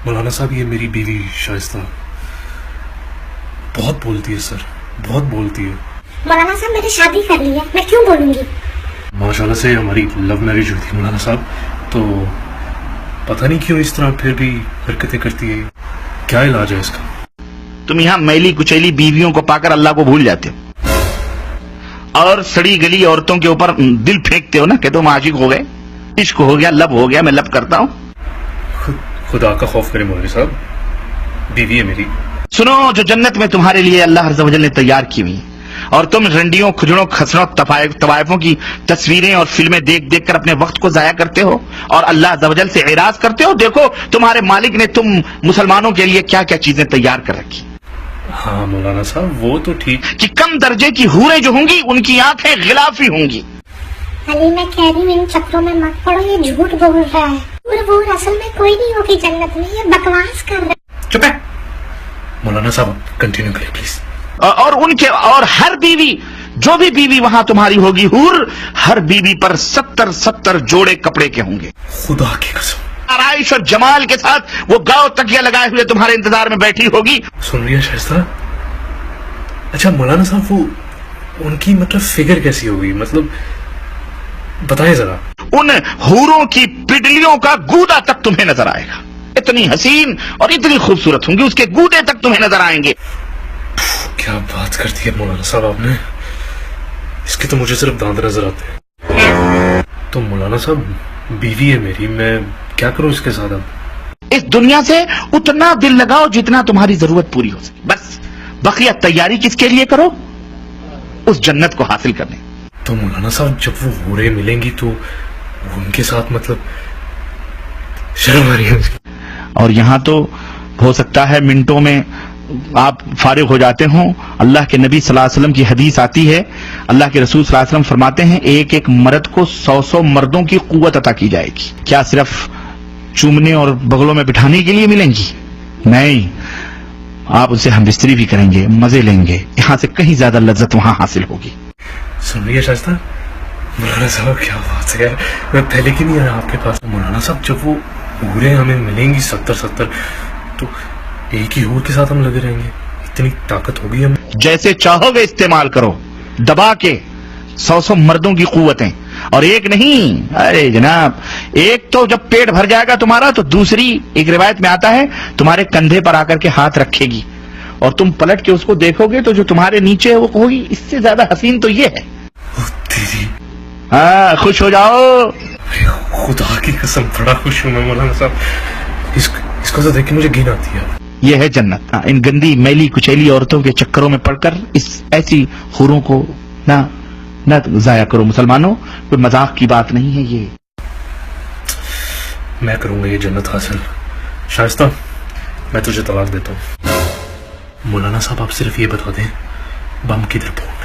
مولانا صاحب یہ میری بیوی شائستہ بہت بولتی ہے سر، بہت بولتی ہے. مولانا صاحب میں نے شادی کر لی ہے، میں کیوں بولوں گی؟ ماشاء اللہ سے ہماری لو میرج ہوئی تھی مولانا صاحب، تو پتہ نہیں کیوں اس طرح پھر بھی حرکتیں کرتی ہے. کیا علاج ہے اس کا؟ تم یہاں میلی کچیلی بیویوں کو پا کر اللہ کو بھول جاتے ہو اور سڑی گلی عورتوں کے اوپر دل پھینکتے ہو نا کہ تم عاشق ہو گئے، عشق ہو گیا، لب ہو گیا، میں لب کرتا ہوں. خدا کا خوف کرے مولوی صاحب، بیوی ہے میری. سنو، جو جنت میں تمہارے لیے اللہ عز و جل نے تیار کی ہوئی اور تم رنڈیوں، کھجڑوں، کھسڑوں، طوائفوں کی تصویریں اور فلمیں دیکھ دیکھ کر اپنے وقت کو ضائع کرتے ہو اور اللہ عز و جل سے اعراض کرتے ہو، دیکھو تمہارے مالک نے تم مسلمانوں کے لیے کیا کیا چیزیں تیار کر رکھی. ہاں مولانا صاحب وہ تو ٹھیک کہ کم درجے کی حوریں جو ہوں گی ان کی آنکھیں غلافی ہوں گی. علی میں کہہ رہی ہوں ان چکروں میں مت پڑو، یہ جھوٹ بول رہا ہے اور وہ اصل میں کوئی نہیں ہوگی جنت میں، یہ بکواس کر رہا ہے. چپ ہے مولانا صاحب، کنٹینیو کریں پلیز. اور ان کے اور ہر بیوی، جو بھی بیوی وہاں تمہاری ہوگی حور، ہر بیوی پر 70 جوڑے کپڑے کے ہوں گے. خدا کی قسم. آرائش اور جمال کے ساتھ وہ گاؤ تکیہ لگائے ہوئے تمہارے انتظار میں بیٹھی ہوگی. سن رہی ہے شائستہ؟ اچھا مولانا صاحب وہ ان کی مطلب فگر کیسی ہوگی، مطلب بتائیں ذرا. ان حوروں کی پڈلیوں کا گودا تک تمہیں نظر آئے گا. اتنی حسین اور اتنی خوبصورت ہوں گی، اس کے گودے تک تمہیں نظر آئیں گے. کیا بات کرتی ہے مولانا صاحب آپ نے، اس کے تو مجھے صرف دانت نظر آتے ہیں. تو مولانا صاحب بیوی ہے میری، میں کیا کروں اس کے ساتھ؟ اب اس دنیا سے اتنا دل لگاؤ جتنا تمہاری ضرورت پوری ہو سکے، بس. بقیہ تیاری کس کے لیے کرو؟ اس جنت کو حاصل کرنے. تو مولانا صاحب جب وہ حوریں ملیں گی تو ان کے ساتھ مطلب شرم آ رہی ہے. اور یہاں تو ہو سکتا ہے منٹوں میں آپ فارغ ہو جاتے ہوں. اللہ کے نبی صلی اللہ علیہ وسلم کی حدیث آتی ہے، اللہ کے رسول صلی اللہ علیہ وسلم فرماتے ہیں ایک ایک مرد کو 100 مردوں کی قوت عطا کی جائے گی. کیا صرف چومنے اور بغلوں میں بٹھانے کے لیے ملیں گی؟ نہیں، آپ اسے ہم بستری بھی کریں گے، مزے لیں گے، یہاں سے کہیں زیادہ لذت وہاں حاصل ہوگی. سن رہی ہے شائستہ؟ مولانا صاحب کیا بات ہے، میں پہلے کی نہیں آیا آپ کے پاس. مولانا صاحب جب وہ حوریں ہمیں ملیں گی 70 تو ایک ہی حور کے ساتھ ہم لگے رہیں گے؟ اتنی طاقت ہوگی ہمیں؟ جیسے چاہو گے استعمال کرو، دبا کے 100 مردوں کی قوتیں. اور ایک نہیں، ارے جناب، ایک تو جب پیٹ بھر جائے گا تمہارا تو دوسری ایک روایت میں آتا ہے تمہارے کندھے پر آ کر کے ہاتھ رکھے گی اور تم پلٹ کے اس کو دیکھو گے تو جو تمہارے نیچے ہے وہ کہو گی اس سے زیادہ حسین تو یہ ہے. ہاں، خوش ہو جاؤ. خدا کی قسم بڑا خوش ہوں میں مولانا صاحب، اس کو تو دیکھ کے مجھے گھن آتی ہے. یہ ہے جنت. ان گندی میلی کچیلی عورتوں کے چکروں میں پڑ کر اس ایسی حوروں کو نہ ضائع کرو مسلمانوں. کوئی مذاق کی بات نہیں ہے یہ. میں کروں گا یہ جنت حاصل. شائستہ میں تجھے طلاق دیتا ہوں. مولانا صاحب آپ صرف یہ بتا دیں بم کدھر پہنچ